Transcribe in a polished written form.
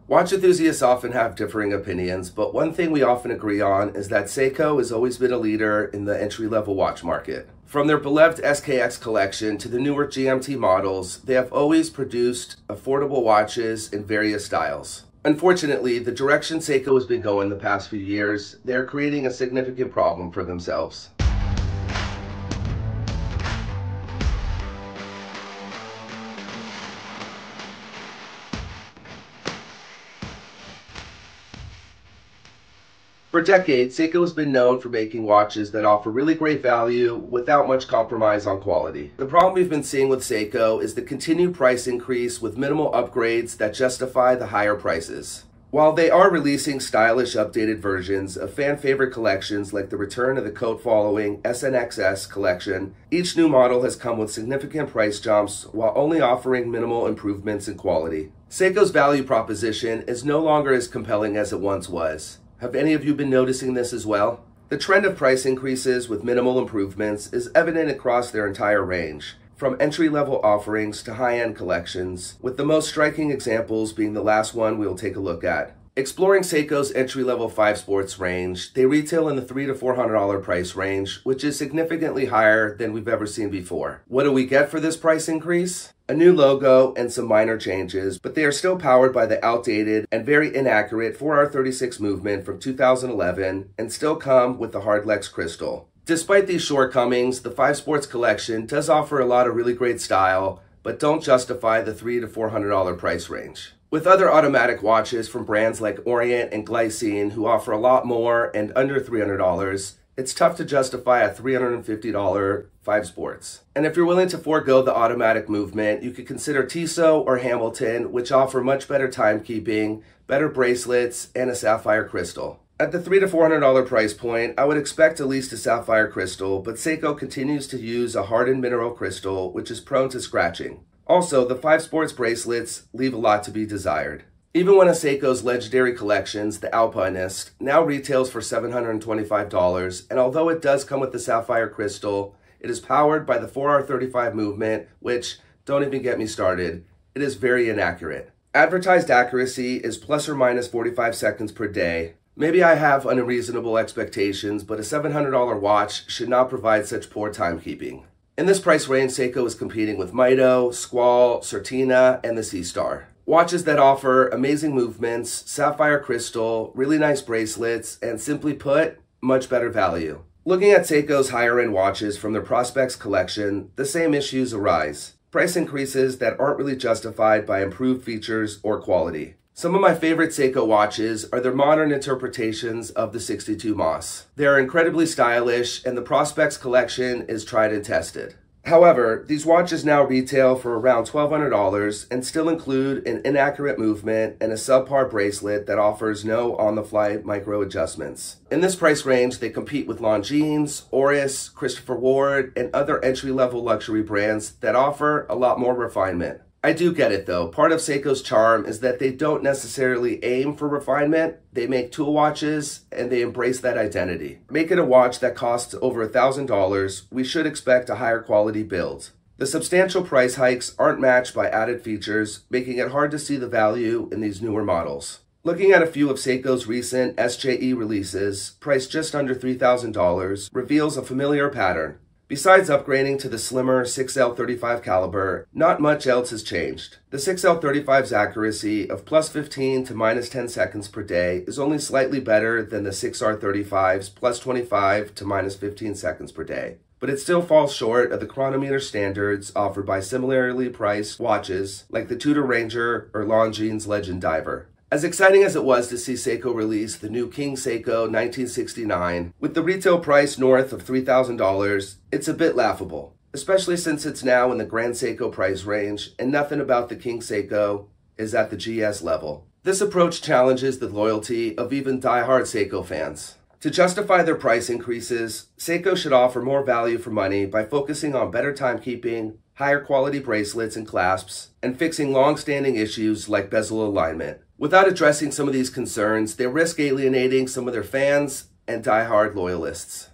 Watch enthusiasts often have differing opinions, but one thing we often agree on is that Seiko has always been a leader in the entry-level watch market. From their beloved SKX collection to the newer GMT models, they have always produced affordable watches in various styles. Unfortunately, the direction Seiko has been going the past few years, they're creating a significant problem for themselves. For decades, Seiko has been known for making watches that offer really great value without much compromise on quality. The problem we've been seeing with Seiko is the continued price increase with minimal upgrades that justify the higher prices. While they are releasing stylish updated versions of fan-favorite collections like the return of the coat-following SNXS collection, each new model has come with significant price jumps while only offering minimal improvements in quality. Seiko's value proposition is no longer as compelling as it once was. Have any of you been noticing this as well? The trend of price increases with minimal improvements is evident across their entire range, from entry-level offerings to high-end collections, with the most striking examples being the last one we'll take a look at. Exploring Seiko's entry-level 5 sports range, they retail in the $300 to $400 price range, which is significantly higher than we've ever seen before. What do we get for this price increase? A new logo and some minor changes, but they are still powered by the outdated and very inaccurate 4R36 movement from 2011 and still come with the Hardlex crystal. Despite these shortcomings, the 5 Sports collection does offer a lot of really great style, but don't justify the $300 to $400 price range. With other automatic watches from brands like Orient and Glycine who offer a lot more and under $300, it's tough to justify a $350 5 Sports. And if you're willing to forego the automatic movement, you could consider Tissot or Hamilton, which offer much better timekeeping, better bracelets, and a sapphire crystal. At the $300 to $400 price point, I would expect at least a sapphire crystal, but Seiko continues to use a hardened mineral crystal, which is prone to scratching. Also, the 5 Sports bracelets leave a lot to be desired. Even one of Seiko's legendary collections, the Alpinist, now retails for $725, and although it does come with the sapphire crystal, it is powered by the 4R35 movement, which, don't even get me started, it is very inaccurate. Advertised accuracy is plus or minus 45 seconds per day. Maybe I have unreasonable expectations, but a $700 watch should not provide such poor timekeeping. In this price range, Seiko is competing with Mito, Squall, Certina, and the C-Star. Watches that offer amazing movements, sapphire crystal, really nice bracelets, and simply put, much better value. Looking at Seiko's higher-end watches from their Prospex collection, the same issues arise. Price increases that aren't really justified by improved features or quality. Some of my favorite Seiko watches are their modern interpretations of the 62 Moss. They are incredibly stylish, and the Prospex collection is tried and tested. However, these watches now retail for around $1,200 and still include an inaccurate movement and a subpar bracelet that offers no on-the-fly micro adjustments. In this price range, they compete with Longines, Oris, Christopher Ward, and other entry-level luxury brands that offer a lot more refinement. I do get it though. Part of Seiko's charm is that they don't necessarily aim for refinement. They make tool watches and they embrace that identity. Make it a watch that costs over $1,000, we should expect a higher quality build. The substantial price hikes aren't matched by added features, making it hard to see the value in these newer models. Looking at a few of Seiko's recent SJE releases, priced just under $3,000, reveals a familiar pattern. Besides upgrading to the slimmer 6L35 caliber, not much else has changed. The 6L35's accuracy of plus 15 to minus 10 seconds per day is only slightly better than the 6R35's plus 25 to minus 15 seconds per day, but it still falls short of the chronometer standards offered by similarly priced watches like the Tudor Ranger or Longines Legend Diver. As exciting as it was to see Seiko release the new King Seiko 1969, with the retail price north of $3,000, it's a bit laughable, especially since it's now in the Grand Seiko price range and nothing about the King Seiko is at the GS level. This approach challenges the loyalty of even die-hard Seiko fans. To justify their price increases, Seiko should offer more value for money by focusing on better timekeeping, higher quality bracelets and clasps, and fixing long-standing issues like bezel alignment. Without addressing some of these concerns, they risk alienating some of their fans and die-hard loyalists.